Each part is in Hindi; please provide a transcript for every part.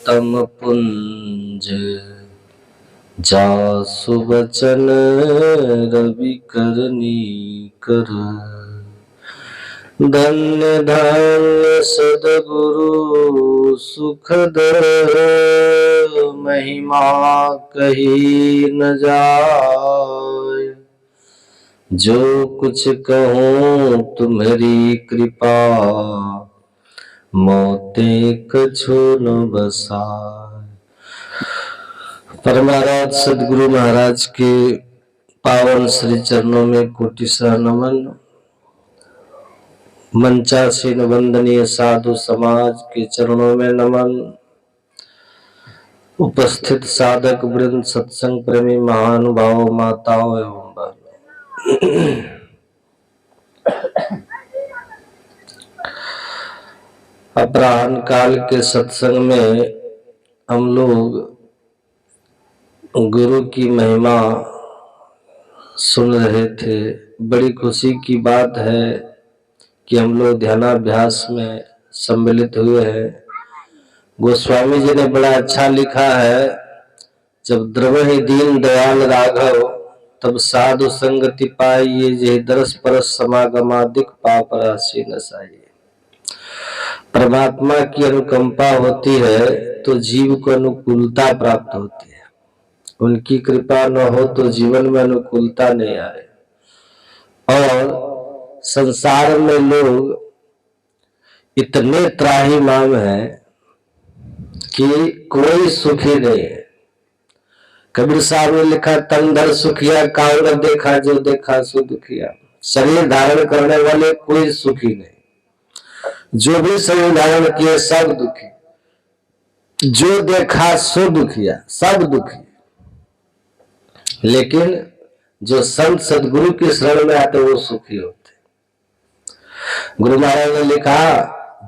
तम पुंज जासु वचन रवि करनी कर। धन्य धन्य सदगुरु सुखद महिमा कही न जाय। जो कुछ कहूँ तुम्हारी कृपा मोते कछु न बसाय। परमाराज सदगुरु महाराज के पावन श्री चरणों में कोटिशः नमन। मंचासीन वंदनीय साधु समाज के चरणों में नमन। उपस्थित साधक वृंद, सत्संग प्रेमी महानुभाव, माताओं एवं बहनों, अपराह्न काल के सत्संग में हम लोग गुरु की महिमा सुन रहे थे। बड़ी खुशी की बात है कि हम लोग ध्यानाभ्यास में सम्मिलित हुए हैं। गोस्वामी जी ने बड़ा अच्छा लिखा है, जब द्रवहि दीन दयाल राघव तब साधु संगति पाई, ये जे दरस परस समागमादिक पाप राशि नसाइए। परमात्मा की अनुकंपा होती है तो जीव को अनुकूलता प्राप्त होती है। उनकी कृपा न हो तो जीवन में अनुकूलता नहीं आए। और संसार में लोग इतने त्राहिमाम हैं कि कोई सुखी नहीं है। कबीर साहब ने लिखा, तन धर सुखिया काल न देखा, जो देखा सो दुखिया। शरीर धारण करने वाले कोई सुखी नहीं, जो भी शरीर धारण किए सब दुखी। जो देखा सो दुखिया, सब दुखी। लेकिन जो संत सदगुरु की शरण में आते वो सुखी होते। गुरु महाराज ने लिखा,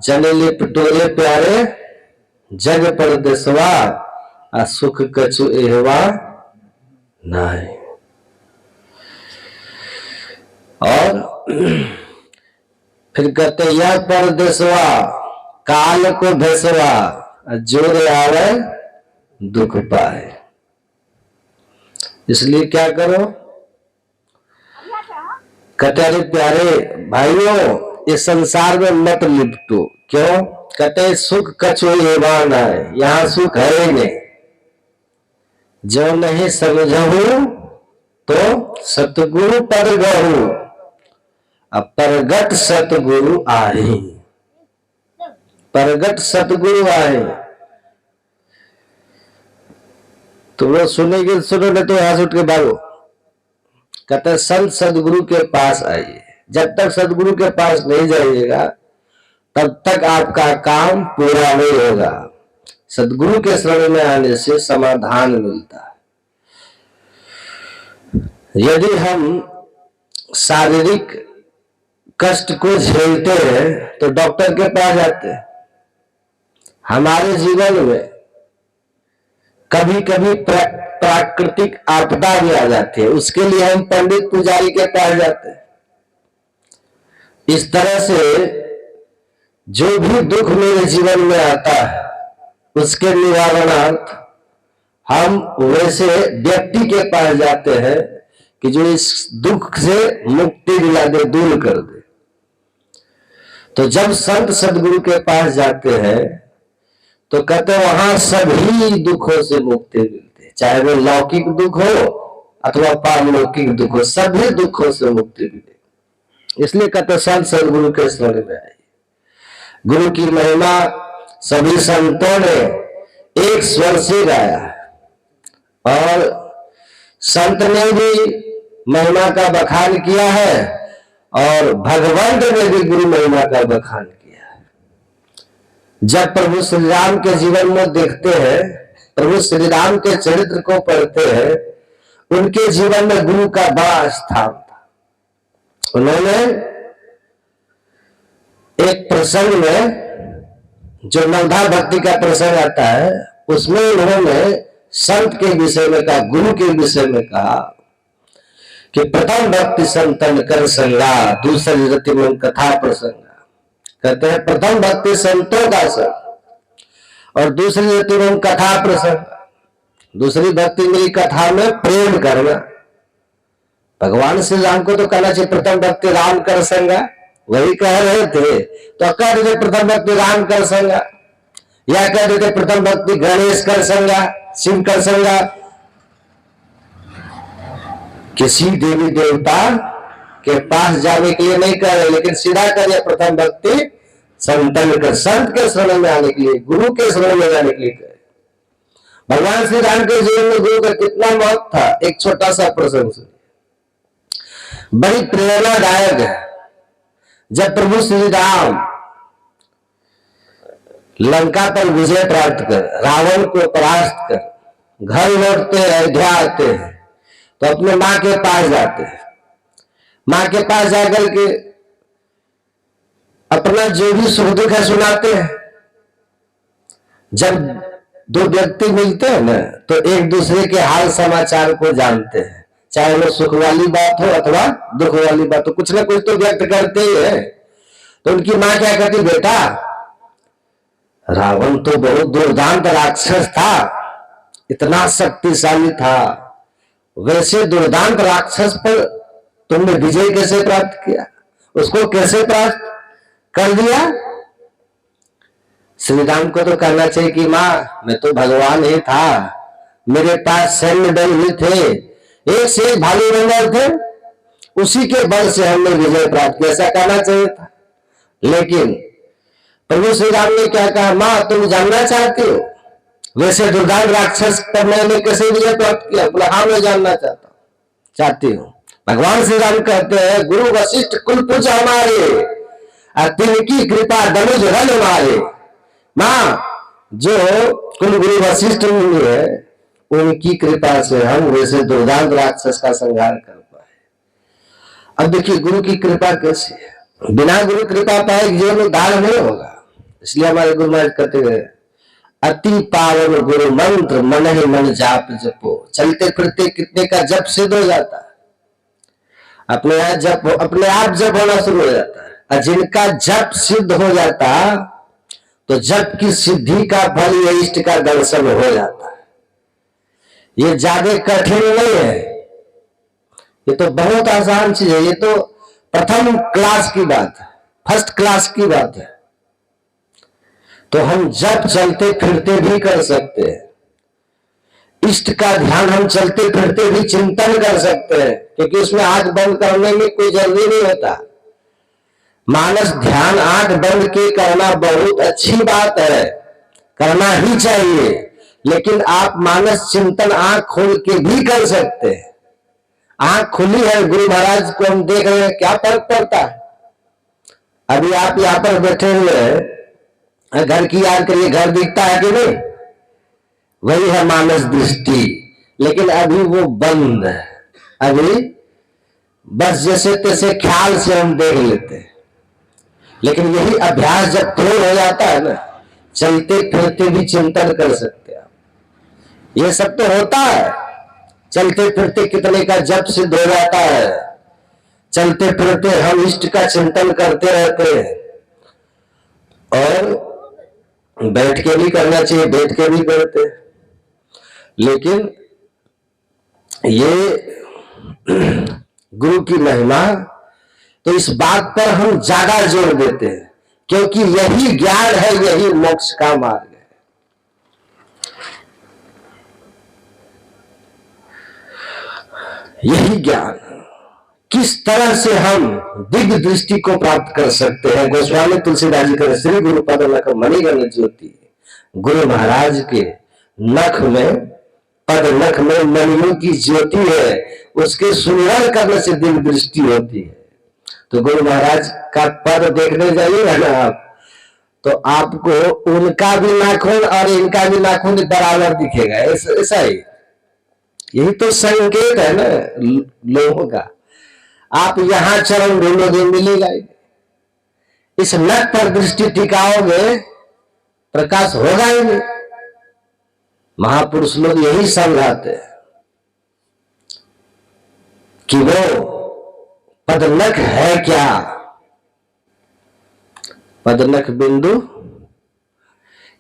जनेले पिटोरे प्यारे जग पर देसवा, आ सुख कछु एहवा नाय। और फिर कहते, यह पर देसवा काल को भेसवा, जोर आवे दुख पाए। इसलिए क्या करो, कहते प्यारे भाइयों इस संसार में मत लिपटो। क्यों? कहते सुख कछु एवा नाय, यहाँ सुख है ही नहीं। जो नहीं समझहु तो सतगुरु पर गहु, परगट सतगुरु आही। परगट सतगुरु आए। तो वो सुनेगी, सुनो नहीं तो यहाँ से उठ के भागो। कहते संत सदगुरु के पास आइए। जब तक सदगुरु के पास नहीं जाइएगा तब तक आपका काम पूरा नहीं होगा। सदगुरु के शरण में आने से समाधान मिलता है। यदि हम शारीरिक कष्ट को झेलते हैं तो डॉक्टर के पास जाते हैं। हमारे जीवन में कभी कभी प्राकृतिक आपदा भी आ जाती है, उसके लिए हम पंडित पुजारी के पास जाते हैं। इस तरह से जो भी दुख मेरे जीवन में आता है उसके निवारणार्थ हम वैसे व्यक्ति के पास जाते हैं कि जो इस दुख से मुक्ति दिला दे, दूर कर दे। तो जब संत सदगुरु के पास जाते हैं तो कहते वहां सभी दुखों से मुक्ति मिलती है, चाहे वो लौकिक दुख हो अथवा पारलौकिक दुख हो, सभी दुखों से मुक्ति मिलेगी। इसलिए कहते संत सदगुरु के शरण में आइए। गुरु की महिमा सभी संतों ने एक स्वर से गाया है और संत ने भी महिमा का बखान किया है और भगवंत ने भी गुरु महिमा का बखान किया है। जब प्रभु श्री राम के जीवन में देखते हैं, प्रभु श्री राम के चरित्र को पढ़ते हैं, उनके जीवन में गुरु का बड़ा स्थान था। उन्होंने एक प्रसंग में, जो नवधा भक्ति का प्रसंग आता है, उसमें उन्होंने संत के विषय में कहा, गुरु के विषय में कहा कि प्रथम भक्ति संतन कर संगा, दूसरी रति मन कथा प्रसंगा। कहते हैं प्रथम भक्ति संतों का संग और दूसरी तुम कथा प्रसंग। दूसरी भक्ति मेरी कथा में प्रेम करना। भगवान श्री राम को तो कहना चाहिए प्रथम भक्ति राम कर संगा, वही कह रहे थे तो कह रहे थे प्रथम भक्ति राम कर संगा, या कह रहे थे प्रथम भक्ति गणेश कर संगा, शिव कर संगा। किसी देवी देवता के पास जाने के लिए नहीं कह रहे, लेकिन सीधा करिए प्रथम भक्ति संतन कर, संत के शरण में आने के लिए, गुरु के शरण में जाने के लिए कहे। भगवान श्री राम के जीवन में गुरु का कितना महत्व था, एक छोटा सा प्रसंग सुनिए, बड़ी प्रेरणादायक है। जब प्रभु श्री राम लंका पर विजय प्राप्त कर, रावण को परास्त कर घर लौटते हैं, अयोध्या आते हैं, तो अपने मां के पास जाते हैं। मां के पास जाकर के अपना जो भी सुख दुख है सुनाते हैं। जब दो व्यक्ति मिलते हैं ना, तो एक दूसरे के हाल समाचार को जानते हैं, चाहे वो सुख वाली बात हो अथवा दुख वाली बात हो, कुछ ना कुछ तो व्यक्त करते ही है। तो उनकी मां क्या कहती, बेटा रावण तो बहुत दुर्दांत राक्षस था, इतना शक्तिशाली था, वैसे दुर्दांत राक्षस पर तुमने विजय कैसे प्राप्त किया, उसको कैसे प्राप्त कर दिया। श्री राम को तो कहना चाहिए कि मां मैं तो भगवान ही था, मेरे पास सैन्य दल भी थे, एक से एक भालू रंगल थे, उसी के बल से हमने विजय प्राप्त किया, ऐसा कहना चाहिए था। लेकिन प्रभु श्री राम ने क्या कहा, मां तुम जानना चाहती हो वैसे दुर्दांत राक्षस पर मैंने कैसे विजय प्राप्त किया। बोला हाँ मैं जानना चाहती हूँ। भगवान श्री राम कहते हैं गुरु वशिष्ठ कुल पूज हमारे, तिनकी कृपा धनुज हल मारे। मां जो कुल गुरु वशिष्ठ मुनि है, उनकी कृपा से हम वैसे दुर्दांत राक्षस का संहार कर पाए। अब देखिए गुरु की कृपा कैसी है, बिना गुरु कृपा पाए जीवन उद्धार नहीं होगा। इसलिए हमारे गुरु महाराज कहते हैं अति पावन गुरु मंत्र मन ही मन जाप जपो। चलते फिरते कितने का जप सिद्ध हो जाता है, अपने आप जप होना शुरू हो जाता है। और जिनका जप सिद्ध हो जाता तो जप की सिद्धि का फल या इष्ट का दर्शन हो जाता है। ये ज्यादा कठिन नहीं है, ये तो बहुत आसान चीज है। ये तो प्रथम क्लास की बात है, फर्स्ट क्लास की बात है। तो हम जब चलते फिरते भी कर सकते हैं, इष्ट का ध्यान हम चलते फिरते भी चिंतन कर सकते हैं, क्योंकि उसमें आंख बंद करने में कोई जरूरी नहीं होता। मानस ध्यान आंख बंद के करना बहुत अच्छी बात है, करना ही चाहिए, लेकिन आप मानस चिंतन आंख खोल के भी कर सकते हैं। आंख खुली है, गुरु महाराज को हम देख रहे हैं, क्या फर्क पड़ता है। अभी आप यहाँ पर बैठे हुए हैं, घर की याद करिए, घर दिखता है कि नहीं, वही है मानस दृष्टि, लेकिन अभी वो बंद है। अभी बस जैसे तैसे ख्याल से हम देख लेते हैं, लेकिन यही अभ्यास जब दृढ़ हो जाता है ना, चलते फिरते भी चिंतन कर सकते हैं। ये सब तो होता है, चलते फिरते कितने का जप सिद्ध हो जाता है, चलते फिरते हम इष्ट का चिंतन करते रहते हैं। और बैठ के भी करना चाहिए, बैठ के भी करते हैं, लेकिन ये गुरु की महिमा तो इस बात पर हम ज्यादा जोर देते हैं, क्योंकि यही ज्ञान है, यही मोक्ष का मार्ग है। यही ज्ञान किस तरह से हम दिव्य दृष्टि को प्राप्त कर सकते हैं। गोस्वामी तुलसीदास जी का श्री गुरु पद नख मणिगण ज्योति, गुरु महाराज के नख में, पद नख में मणियों की ज्योति है, उसके सुमिरन करने से दिव्य दृष्टि होती है। तो गुरु महाराज का पद देखने जाइएगा ना आप, तो आपको उनका भी नाखून और इनका भी नाखून बराबर दिखेगा, ऐसा ही। यही तो संकेत है ना लोगों का। आप यहां चरण ढूंढोगे मिलेगा ही, इस नख पर दृष्टि टिकाओगे प्रकाश होगा ही नहीं। महापुरुष लोग यही समझाते हैं कि वो पदनख है क्या, पदनख बिंदु,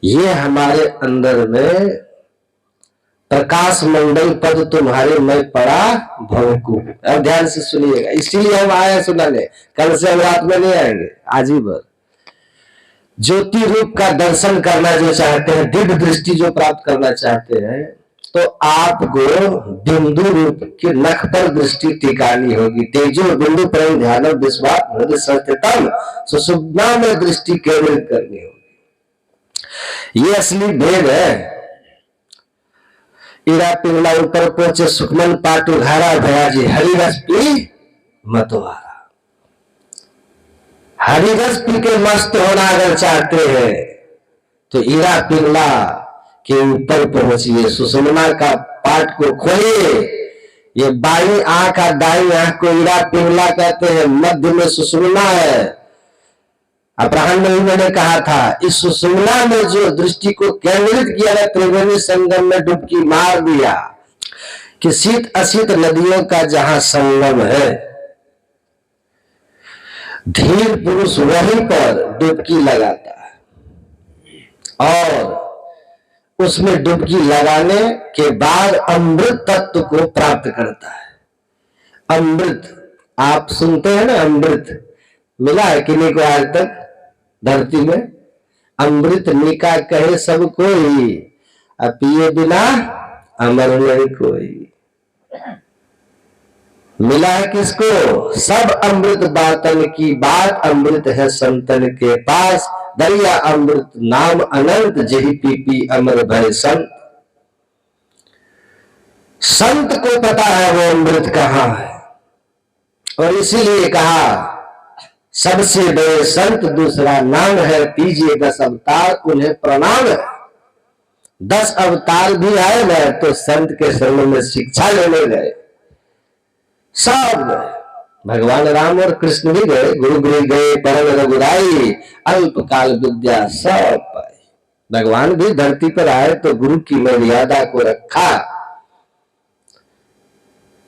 ये हमारे अंदर में प्रकाश मंडल पद तुम्हारे मैं पड़ा भवकू। अब ध्यान से सुनिएगा, इसीलिए हम आए सुनाने, कल से हम रात में नहीं आएंगे, आज ही भर। ज्योति रूप का दर्शन करना जो चाहते हैं, दिव्य दृष्टि जो प्राप्त करना चाहते हैं, तो आपको बिंदु रूप के नख पर दृष्टि टिकानी होगी। तेजो बिंदु पर ध्यान विश्वास सुषुम्ना में दृष्टि केंद्रित करनी होगी। ये असली भेद है। इरा पिंगला ऊपर पहुंचे सुखमन पाटू घारा भया जी, हरिरस पी मतवारा। हरिरस पी के मस्त होना अगर चाहते हैं तो इरा पिंगला के ऊपर पहुंचिए, सुषुम्ना का पाठ को खोलिए। ये बाई आंख और दाई आंख को इरा पिंगला कहते हैं, मध्य में सुषुम्ना है। अपराह्न में मैंने कहा था, इस सुषुम्ना में जो दृष्टि को केंद्रित किया है, त्रिवेणी संगम में डुबकी मार दिया कि शीत अशीत नदियों का जहां संगम है, धीर पुरुष वहीं पर डुबकी लगाता है और उसमें डुबकी लगाने के बाद अमृत तत्व को प्राप्त करता है। अमृत आप सुनते हैं ना, अमृत मिला है किन्हीं को आज तक धरती में? अमृत निका कहे सब कोई, पिए बिना अमर नहीं कोई। मिला है किसको? सब अमृत बातन की बात, अमृत है संतन के पास। दरिया अमृत नाम अनंत, जही पी पी अमर भय संत। संत को पता है वो अमृत कहां है, और इसीलिए कहा सबसे बड़े संत दूसरा नाम है, पीजिए 10 अवतार उन्हें प्रणाम है। 10 अवतार भी आए ना तो संत के शरण में शिक्षा लेने गए, सब गए। भगवान राम और कृष्ण भी गए, गुरु गुरु गए परम रघुराई, अल्पकाल विद्या सब पाई। भगवान भी धरती पर आए तो गुरु की मर्यादा को रखा।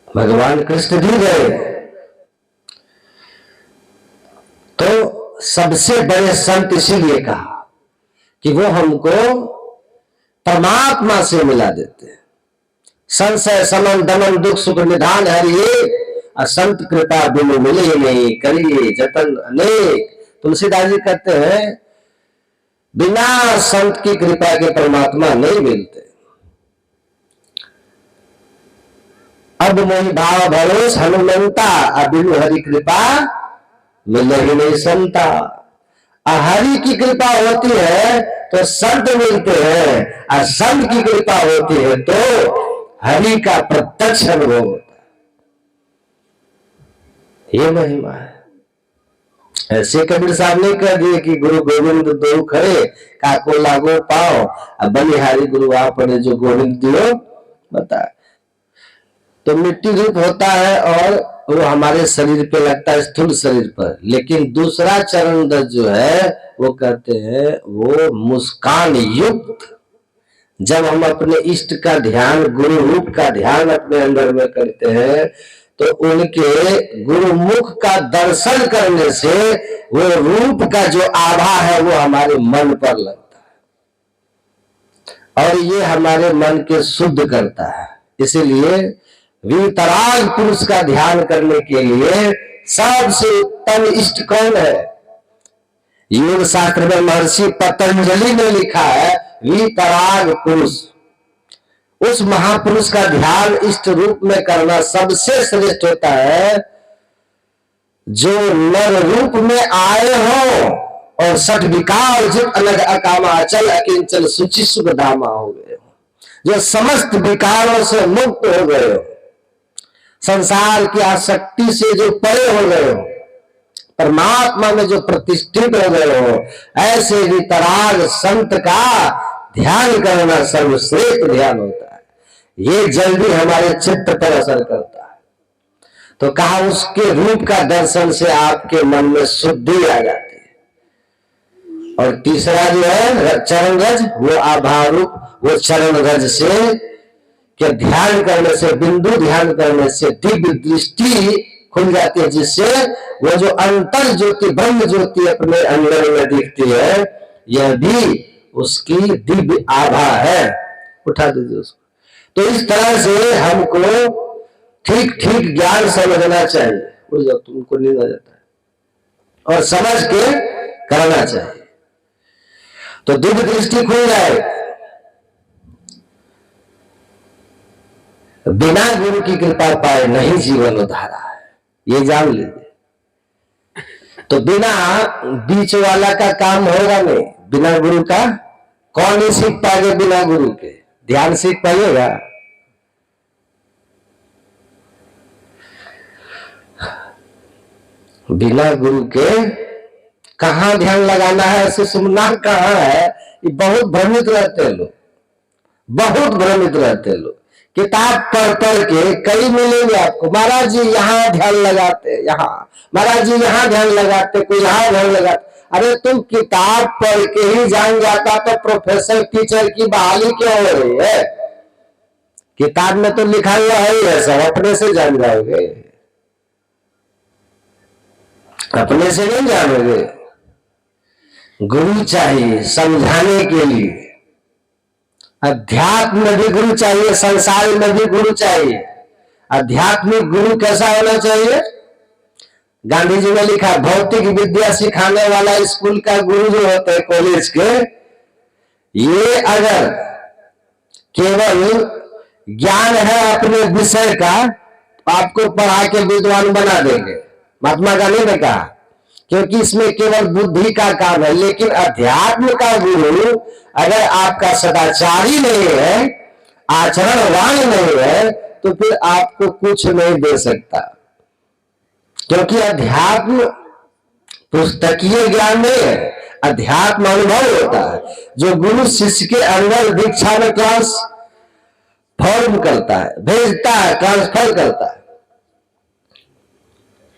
भगवान कृष्ण भी गए। तो सबसे बड़े संत इसीलिए कहा कि वो हमको परमात्मा से मिला देते हैं। संशय समन दमन दुख सुख निधान हरिये, असंत कृपा बिनु मिले नहीं, करिए जतन अनेक। तुलसीदास जी कहते हैं बिना संत की कृपा के परमात्मा नहीं मिलते। अब मोहि भाव भरोस हनुमंता, बिनु हरि कृपा मिले ही नहीं संता। हरि की कृपा होती है तो संत मिलते हैं, और संत की कृपा होती है तो हरि का प्रत्यक्ष अनुभव होता है। ये महिमा है। ऐसे कबीर साहब ने कह दिए कि गुरु गोविंद दो खड़े, काको लागो पाओ, अब बलिहारी गुरु आपने जो गोविंद दियो बता। तो मिट्टी रूप होता है और वो हमारे शरीर पे लगता है, स्थूल शरीर पर। लेकिन दूसरा चरण दस जो है वो कहते हैं वो मुस्कान युक्त। जब हम अपने इष्ट का ध्यान, गुरु रूप का ध्यान अपने अंदर में करते हैं तो उनके गुरुमुख का दर्शन करने से वो रूप का जो आभा है वो हमारे मन पर लगता है और ये हमारे मन के शुद्ध करता है। इसीलिए वीतराग पुरुष का ध्यान करने के लिए सबसे उत्तम इष्ट कौन है? योग शास्त्र में महर्षि पतंजलि ने लिखा है वीतराग पुरुष। उस महापुरुष का ध्यान इष्ट रूप में करना सबसे श्रेष्ठ होता है जो नर रूप में आए हो और सठ विकार जित अलग अकामा अचल अकिंचन सुचि सुख धामा हो गए हो, जो समस्त विकारों से मुक्त हो गए हो, संसार की आसक्ति से जो परे हो गए हो, परमात्मा में जो प्रतिष्ठित हो गए हो, ऐसे वितराग संत का ध्यान करना सर्वश्रेष्ठ ध्यान होता है। ये जल्दी हमारे चित्त पर असर करता है। तो कहा उसके रूप का दर्शन से आपके मन में शुद्धि आ जाती है। और तीसरा जो है चरण रज, वो आभार रूप, वो चरण रज से के ध्यान करने से, बिंदु ध्यान करने से दिव्य दृष्टि खुल जाती है, जिससे वो जो अंतर ज्योति ब्रह्म ज्योति अपने अंदर में दिखती है, यह भी उसकी दिव्य आभा है। उठा दीजिए उसको। तो इस तरह से हमको ठीक ठीक ज्ञान समझना चाहिए। उठ जाओ, तुमको नींद आ जाता है, और समझ के करना चाहिए, तो दिव्य दृष्टि खुल जाए। बिना गुरु की कृपा पाए नहीं जीवन उधारा है, ये जान लीजिए। तो बिना बीच वाला का काम होगा नहीं, बिना गुरु का कौन नहीं सीख पाएगा। बिना गुरु के ध्यान सीख पाइएगा। बिना गुरु के कहां ध्यान लगाना है, सुषुम्ना कहां है, ये बहुत भ्रमित रहते हैं लोग, बहुत भ्रमित रहते हैं लोग। किताब पढ़ पढ़ के कई मिलेंगे आपको, महाराज जी यहाँ ध्यान लगाते, यहाँ महाराज जी यहाँ ध्यान लगाते, कोई यहाँ ध्यान लगाते। अरे तुम किताब पढ़ के ही जान जाता तो प्रोफेसर टीचर की बहाली क्यों हो रही है। किताब में तो लिखा हुआ है, सब अपने से जान जाओगे, अपने से नहीं जानोगे। गुरु चाहिए समझाने के लिए, अध्यात्म में भी गुरु चाहिए, संसार में भी गुरु चाहिए। आध्यात्मिक गुरु कैसा होना चाहिए। गांधी जी ने लिखा, भौतिक विद्या सिखाने वाला स्कूल का गुरु जो होते हैं कॉलेज के, ये अगर केवल ज्ञान है अपने विषय का, आपको पढ़ा के विद्वान बना देंगे। महात्मा गांधी ने कहा, क्योंकि इसमें केवल बुद्धि का काम है। लेकिन अध्यात्म का गुरु अगर आपका सदाचारी नहीं है, आचरणवान नहीं है, तो फिर आपको कुछ नहीं दे सकता। क्योंकि अध्यात्म पुस्तकीय ज्ञान नहीं है, अध्यात्म अनुभव होता है, जो गुरु शिष्य के अंदर दीक्षा में ट्रांसफॉर्म करता है, भेजता है, ट्रांसफर करता है।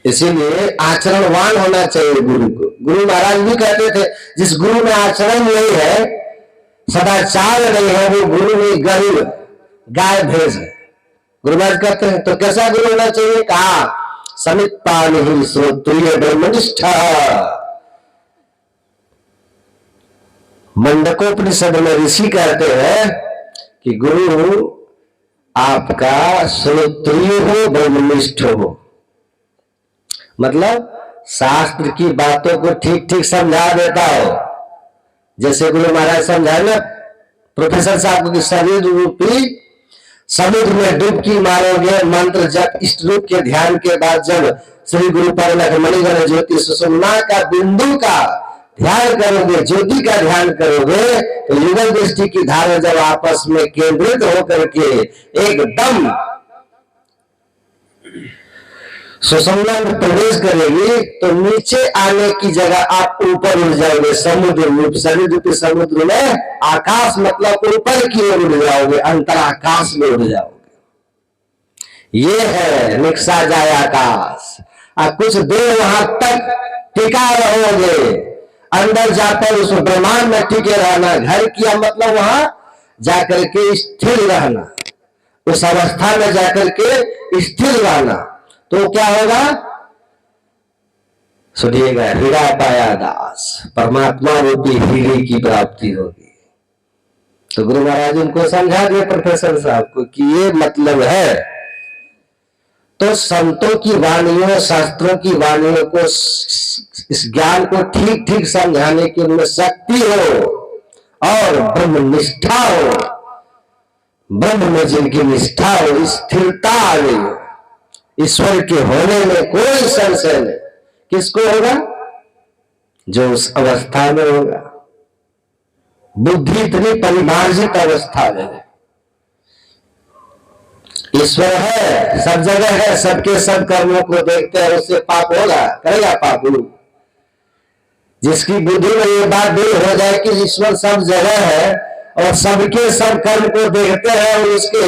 इसीलिए आचरणवान होना चाहिए गुरु को। गुरु महाराज भी कहते थे, जिस गुरु में आचरण नहीं है, सदाचार नहीं है, वो गुरु नहीं, गरीब गाय भेज है। गुरु महाराज कहते हैं, तो कैसा गुरु होना चाहिए। कहा, समित्पान ही श्रोत्रिय ब्रह्मनिष्ठा। मंडकोपनिषद में ऋषि कहते हैं कि गुरु आपका श्रोत्रिय हो, ब्रह्मनिष्ठ हो, मतलब शास्त्र की बातों को ठीक ठीक समझा देता हो। जैसे गुरु महाराज समझाए ना प्रोफेसर साहब को कि शरीर रूपी समुद्र में डुबकी मारोगे, मंत्र जप इष्ट रूप के ध्यान के बाद जब श्री गुरु परिणत मणिगण ज्योति सुषुम्ना का बिंदु का ध्यान करोगे, ज्योति का ध्यान करोगे, तो युगल दृष्टि की धारा जब आपस में केंद्रित होकर के एकदम सुषुम्ना में प्रवेश करेगी, तो नीचे आने की जगह आप ऊपर उड़ जाओगे। समुद्र शरीर रूपी समुद्र में, आकाश मतलब ऊपर की ओर उड़ जाओगे, अंतराकाश में उड़ जाओगे। ये है निक्सा जाए आकाश। कुछ देर वहां तक टिका रहोगे, अंदर जाकर उस ब्रह्मांड में टिके रहना। घर किया मतलब वहां जाकर के स्थिर रहना, उस अवस्था में जाकर के स्थिर रहना। तो क्या होगा, सुनिएगा, हीरा पाया दास, परमात्मा रूपी हीरे की प्राप्ति होगी। तो गुरु महाराज उनको समझा दिए प्रोफेसर साहब को कि ये मतलब है। तो संतों की वाणियों, शास्त्रों की वाणियों को, इस ज्ञान को ठीक ठीक समझाने की उनमें शक्ति हो और ब्रह्म निष्ठा हो, ब्रह्म में जिनकी निष्ठा हो, स्थिरता आ गई हो, ईश्वर के होने में कोई संशय नहीं। किसको होगा, जो उस अवस्था में होगा। बुद्धि इतनी परिमार्जित अवस्था में है, ईश्वर है, सब जगह है, सबके सब कर्मों को देखते हैं, उससे पाप होगा, करेगा पाप। जिसकी बुद्धि में ये बात दूर हो जाए कि ईश्वर सब जगह है और सबके सब कर्म को देखते हैं और उसके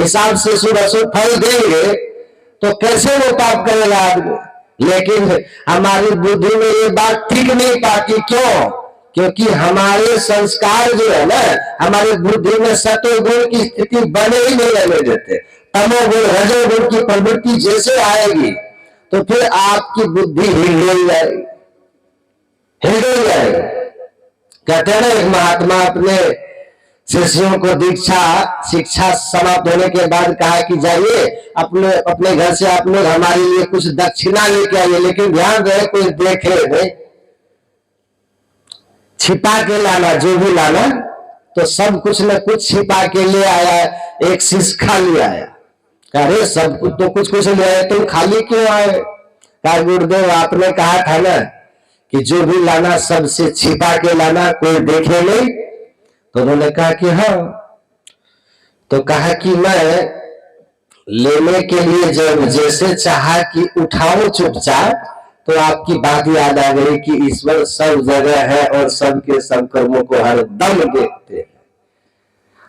हिसाब से शुभ अशुभ फल देंगे, तो कैसे वो पाप करेगा आदमी। लेकिन हमारी बुद्धि में ये बात ठीक नहीं पाती। क्यों? क्योंकि हमारे संस्कार जो है ना, हमारे बुद्धि में सतोगुण की स्थिति बने ही नहीं रहने देते। तमोगुण रजोगुण की प्रवृत्ति जैसे आएगी तो फिर आपकी बुद्धि हिल जाएगी, हिल जाएगी। कहते हैं ना, एक महात्मा अपने शिष्यों को दीक्षा शिक्षा समाप्त होने के बाद कहा कि जाइए अपने अपने घर से आप लोग हमारे लिए कुछ दक्षिणा लेके आइए, लेकिन ध्यान रहे कोई देखे नहीं, छिपा के लाना, जो भी लाना। तो सब कुछ न कुछ छिपा के ले आया। एक सिसका ले आया, अरे सब कुछ तो कुछ कुछ ले आए, तुम खाली क्यों आए? कहा गुरुदेव आपने कहा था ना कि जो भी लाना सबसे छिपा के लाना, कोई देखे नहीं। तो उन्होंने कहा कि हाँ। तो कहा कि मैं लेने के लिए जब जैसे चाहा कि उठाओ चुपचाप, तो आपकी बात याद आ गई कि ईश्वर सब जगह है और सबके सब कर्मों को हर दम देखते हैं।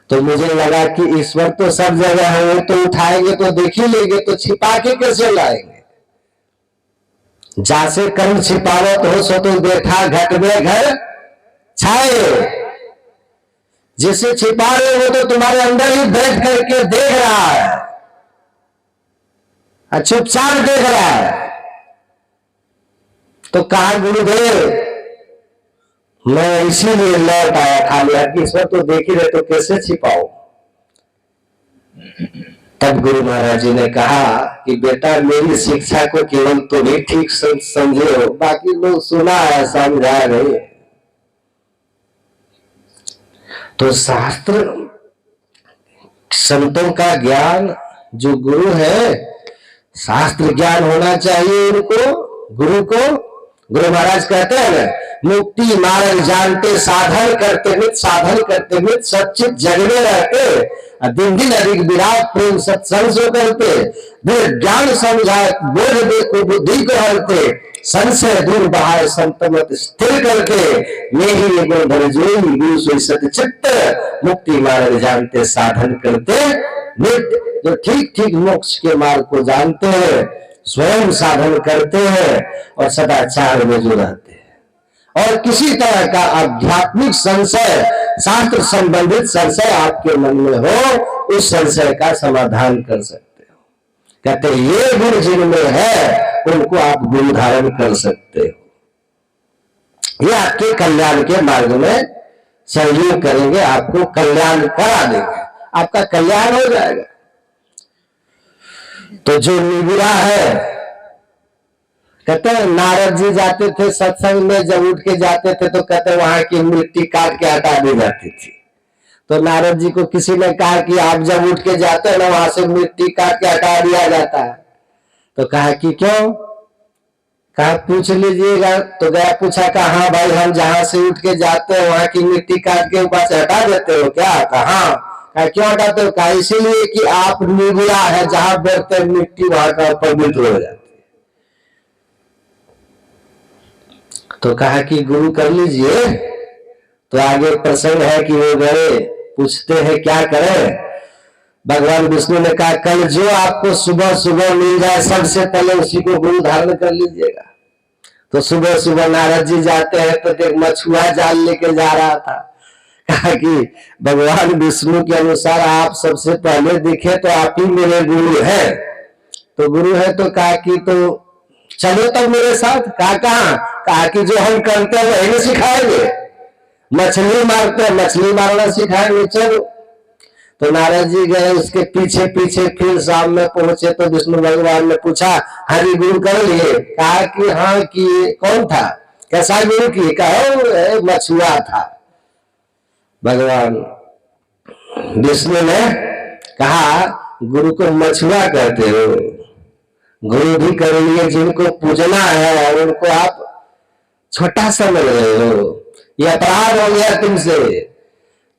तो मुझे लगा कि ईश्वर तो सब जगह है, वो तो उठाएंगे तो देख ही लेंगे, तो छिपा के कैसे लाएंगे? जासे कर्म छिपावत हो सो तो देखा घट में घर छाए। जिसे छिपा रहे हो तो तुम्हारे अंदर ही बैठ करके देख रहा है, चुपचाप देख रहा है। तो कहा गुरुदेव मैं इसीलिए लौट आया खाली हाथ, ईश्वर तो देख ही रहे तो कैसे छिपाओ? तब गुरु महाराज जी ने कहा कि बेटा मेरी शिक्षा को केवल तुम ही ठीक समझे हो, बाकी लोग सुना है समझा नहीं। तो शास्त्र संतों का ज्ञान, जो गुरु है शास्त्र ज्ञान होना चाहिए उनको, गुरु को। गुरु महाराज कहते हैं ना, मुक्ति मार्ग जानते साधन करते मित, साधन करते मित सचित जगने रहते, दिन दिन अधिक विराट प्रेम सत्संग सो करते, ज्ञान समझाए बोध देखो बुद्धि को हरते, संशय दूर बहाय संतमत स्थिर करके, ये ही गुण धर जोई गुरु सोई सत चित्त, मुक्ति मार्ग जानते साधन करते नित्य। जो ठीक ठीक मोक्ष के मार्ग को जानते हैं, स्वयं साधन करते हैं और सदाचार में जो रहते हैं, और किसी तरह का आध्यात्मिक संशय, शास्त्र संबंधित संशय आपके मन में हो, उस संशय का समाधान कर सकते हो। कहते ये गुण जिनमें है उनको आप गुरु धारण कर सकते हो। ये आपके कल्याण के मार्ग में सहयोग करेंगे, आपको कल्याण करा देंगे, आपका कल्याण हो जाएगा। तो जो निगुरा है, कहते हैं नारद जी जाते थे सत्संग में, जब उठ के जाते थे तो कहते वहां की मिट्टी काट के हटा दी जाती थी। तो नारद जी को किसी ने कहा कि आप जब उठ के जाते हैं ना वहां से मिट्टी काट के हटा दिया जाता है। तो कहा कि क्यों? कहा पूछ लीजिएगा। तो गया पूछा, कहा हाँ भाई हम जहां से उठ के जाते हैं वहां की मिट्टी काट के ऊपर से हटा देते हो क्या? कहा क्यों हटाते हो? कहा इसीलिए कि आप निर्गुणा है, जहां बैठते मिट्टी वहां का पवित्र हो जाती। तो कहा कि गुरु कर लीजिए। तो आगे प्रसंग है कि वो गए, पूछते हैं क्या करें? भगवान विष्णु ने कहा कल जो आपको सुबह सुबह मिल जाए सबसे पहले उसी को गुरु धारण कर लीजिएगा। तो सुबह सुबह नारद जी जाते हैं तो एक मछुआ जाल लेके जा रहा था। कहा कि भगवान विष्णु के अनुसार आप सबसे पहले दिखे तो आप ही मेरे गुरु हैं। तो गुरु है तो कहा कि तो चलो तब मेरे साथ। कहा कि जो हम करते हैं वही सिखाएंगे, मछली मारते हैं मछली मारना सिखाएंगे, चलो। तो नारद जी गए उसके पीछे पीछे, फिर शाम में पहुंचे तो विष्णु भगवान ने पूछा हरि गुरु कर लिए? कहा कि हाँ किए। कौन था? कैसा गुरु किए? कहा मछुआ था। भगवान विष्णु ने कहा गुरु को मछुआ कहते हो? गुरु भी कर लिए, जिनको पूजना है उनको आप छोटा समझ रहे हो। यह अपराध हो गया तुमसे,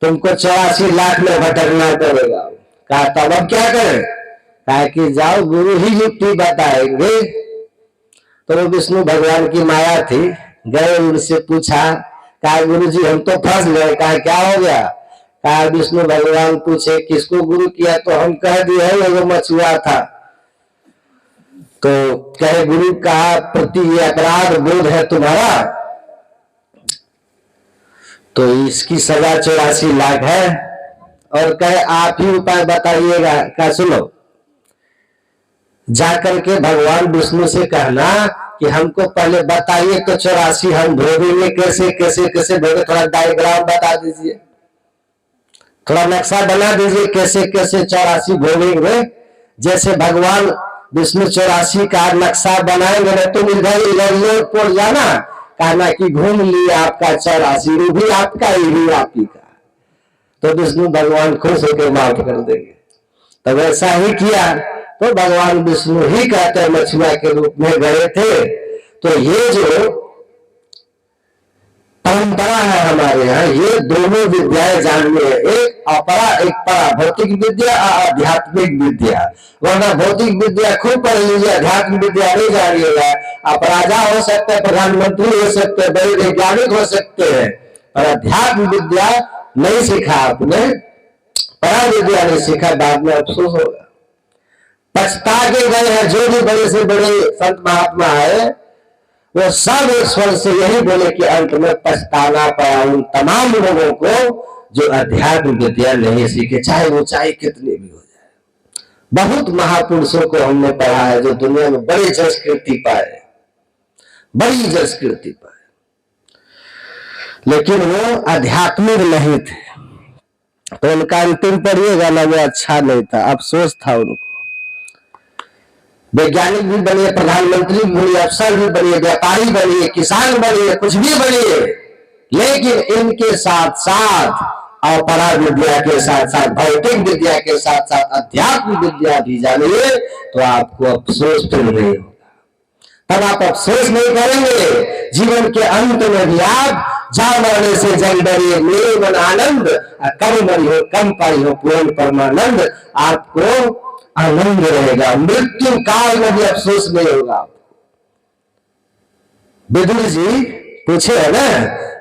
तुमको 84 लाख में भटकना पड़ेगा। कहा तब अब क्या करें? कहा कि जाओ गुरु ही युक्ति बताएंगे। तो वो विष्णु भगवान की माया थी, गए उनसे पूछा, कहा गुरु जी हम तो फंस गए। कहा क्या हो गया? कहा विष्णु भगवान पूछे किसको गुरु किया? तो हम कह दिए वो मछुआ था। तो कहे गुरु का प्रति ये अपराध बोध है तुम्हारा, तो इसकी सजा 84 लाख है। और कहे आप ही उपाय बताइएगा। क्या सुनो, जाकर के भगवान विष्णु से कहना कि हमको पहले बताइए तो 84 हम भोगेंगे कैसे कैसे कैसे भोगे, थोड़ा डायग्राम बता दीजिए, थोड़ा नक्शा बना दीजिए कैसे कैसे 84 भोगेंगे। जैसे भगवान विष्णु 84 का नक्शा बनाएंगे ना, तुम इधर इधर लोट पोट जाना, कहना कि घूम लिए आपका 84 भी आपका ही आप ही का, तो विष्णु भगवान खुश होकर माफ कर देंगे। तो वैसा ही किया, तो भगवान विष्णु ही कहते हैं मछुआ के रूप में गए थे। तो ये जो परंपरा है हमारे यहाँ, ये दोनों विद्याएं जाननी है, एक अपरा एक परा, भौतिक विद्या और आध्यात्मिक विद्या। वरना भौतिक विद्या खूब पढ़ लीजिए, आध्यात्मिक विद्या नहीं जानिएगा। आप राजा हो सकते हैं, प्रधानमंत्री हो सकते हैं, बड़े वैज्ञानिक हो सकते हैं, पर अध्यात्म विद्या नहीं सीखा आपने, परा विद्या नहीं सीखा, बाद में अफसोस होगा। पछता के गए हैं जो भी बड़े से बड़े संत महात्मा है, वो सब एक स्वर से यही बोले कि अंत में पछताना पड़ा उन तमाम लोगों को जो अध्यात्म विद्या नहीं सीखे, चाहे ऊंचाई कितनी भी हो जाए। बहुत महापुरुषों को हमने पढ़ा है जो दुनिया में बड़ी जस कीर्ति पाए, बड़ी जस कीर्ति पाए, लेकिन वो आध्यात्मिक नहीं थे। तो उनका अंतिम पढ़िएगा ना, वो अच्छा नहीं था, अफसोस था उनको। वैज्ञानिक भी बनिए, प्रधानमंत्री भी बनिए, अफसर भी बनिए, व्यापारी बनिए, किसान बनिए, कुछ भी बनिए, लेकिन इनके साथ साथ अपरा विद्या के साथ साथ भौतिक विद्या के साथ साथ अध्यात्म विद्या भी जानिए, तो आपको अफसोस फिर नहीं होगा। तब आप अफसोस नहीं करेंगे। जीवन के अंत में भी आप जा मरने से जग डरिए, मेरे मन आनंद, कम मरी हो कम पाई हो पूर्ण परमानंद, आपको आनंद रहेगा। मृत्यु काल में भी अफसोस नहीं होगा। विदुर जी पूछे है ना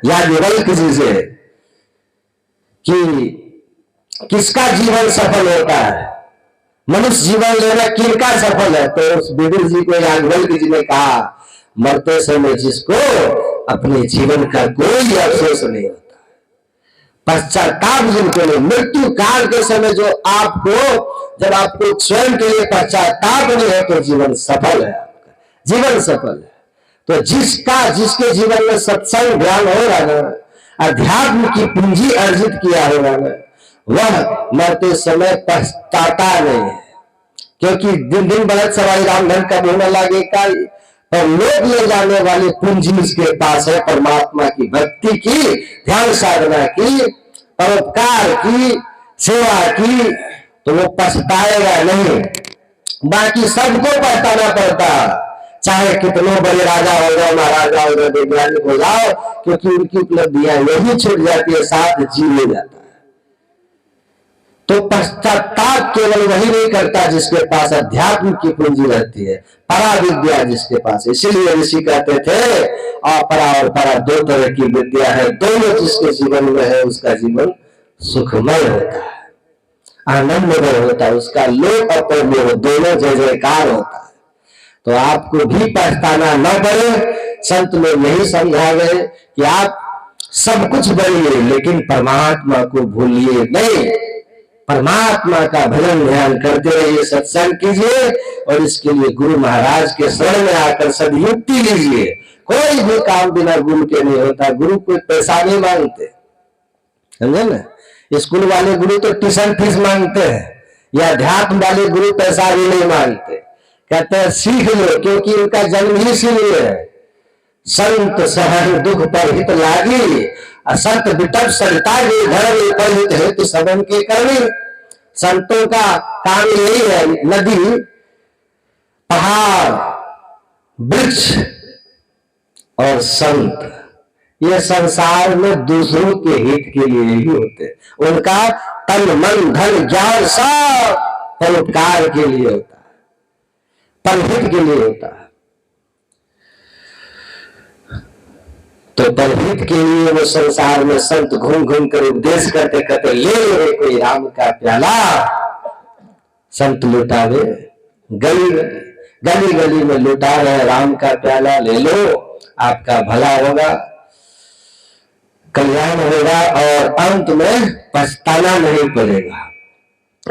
याज्ञवल्क्य जी से कि किसका जीवन सफल होता है, मनुष्य जीवन लेना किनका सफल है? तो उस विदुर जी को याज्ञवल्क्य जी ने कहा, मरते समय जिसको अपने जीवन का कोई अफसोस नहीं होता, पश्चाताप जिनको नहीं, मृत्यु काल के समय जो आपको, जब आपको स्वयं के लिए पश्चाताप नहीं है तो जीवन सफल है, आपका जीवन सफल है। तो जिसके जीवन में सत्संग ध्यान होगा ना, अध्यात्म की पूंजी अर्जित किया होगा ना, वह मरते समय पछताता नहीं है, क्योंकि दिन दिन बढ़त सवाई राम धन का होने लगेगा, पर लोग ले जाने वाली पूंजी उसके पास है, परमात्मा की भक्ति की, ध्यान साधना की, परोपकार की, सेवा की, तो वो पछताएगा नहीं। बाकी सबको पछताना पड़ता, चाहे कितने बड़े राजा हो जाओ, महाराजा हो जाओ, वैज्ञानिक हो जाओ, क्योंकि उनकी उपलब्धियां यही छूट जाती है, साथ जी ले जाता है। तो पश्चाताप केवल वही नहीं करता जिसके पास अध्यात्म की पूंजी रहती है, परा विद्या जिसके पास। इसीलिए ऋषि कहते थे अपरा और परा दो तरह की विद्या है, दोनों जिसके जीवन में है उसका जीवन सुखमय होता है, आनंदमय होता है, उसका लोक और परलोक दोनों जय जयकार होता है। तो आपको भी पछताना न पड़े। संत लोग यही समझा गए कि आप सब कुछ बनिए लेकिन परमात्मा को भूलिए नहीं। परमात्मा का भजन ध्यान करते रहिए, सत्संग कीजिए, और इसके लिए गुरु महाराज के शरण में आकर सदयुक्ति लीजिए। कोई भी काम बिना गुरु के नहीं होता। गुरु कोई पैसा नहीं मांगते, समझे ना। स्कूल वाले गुरु तो ट्यूशन फीस मांगते हैं, या अध्यात्म वाले गुरु पैसा भी नहीं मांगते, कहते हैं सीख लो, क्योंकि उनका जन्म ही इसीलिए है। संत सहन दुख पर हित लागी, असंत विटप सरिता के धर्म पर हित हेतु सबन के करनी। संतों का काम यही है, नदी, पहाड़, वृक्ष और संत, ये संसार में दूसरों के हित के लिए ही होते। उनका तन मन धन ज्ञान सब परोपकार के लिए होता है, परहित के लिए होता है। तो परहित के लिए वो संसार में संत घूम घूम कर उपदेश करते करते ले लो कोई राम का प्याला, संत लुटावे गली गली गली में लुटा रहे राम का प्याला, ले लो, आपका भला होगा, कल्याण होगा और अंत में पछताना नहीं पड़ेगा।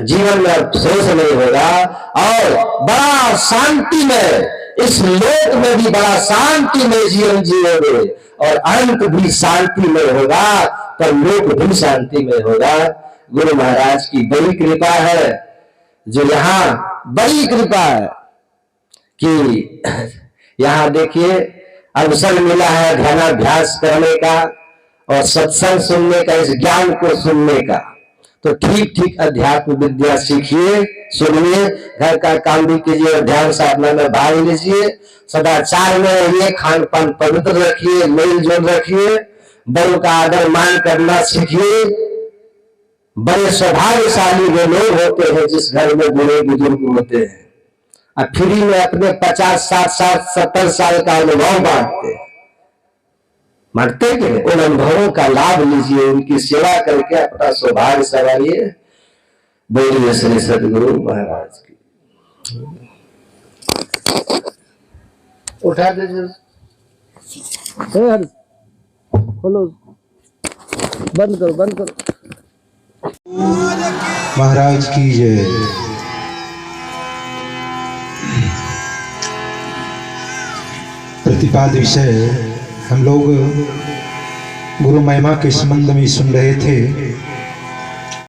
जीवन में अफसोस नहीं होगा और बड़ा शांतिमय, इस लोक में भी बड़ा शांतिमय जीवन जियोगे और अंत भी शांतिमय होगा, पर लोक भी शांतिमय होगा। गुरु महाराज की बड़ी कृपा है, जो यहाँ बड़ी कृपा है कि यहाँ देखिए अवसर मिला है ध्यानाभ्यास करने का और सत्संग सुनने का, इस ज्ञान को सुनने का। तो ठीक ठीक अध्यात्म विद्या सीखिए, सुनिए, घर का काम भी कीजिए और ध्यान साधना में भाग लीजिए, सदाचार में रहिए, खान पान पवित्र रखिए, मेल जोल रखिए, बड़ों का आदर मान करना सीखिए। बड़े सौभाग्यशाली वे लोग होते हैं जिस घर में बूढ़े बुजुर्ग होते हैं और फ्री में अपने 50, 60, 70 साल का अनुभव बांटते कि उन अनुभवों का लाभ लीजिए, उनकी सेवा करके अपना सौभाग्य सवारिए। बोलिए श्री सदगुरु महाराज की। उठा दीजिए, खोलो, बंद करो, बंद करो। महाराज की जय। प्रतिपाद्य विषय हम लोग गुरु महिमा के संबंध में सुन रहे थे।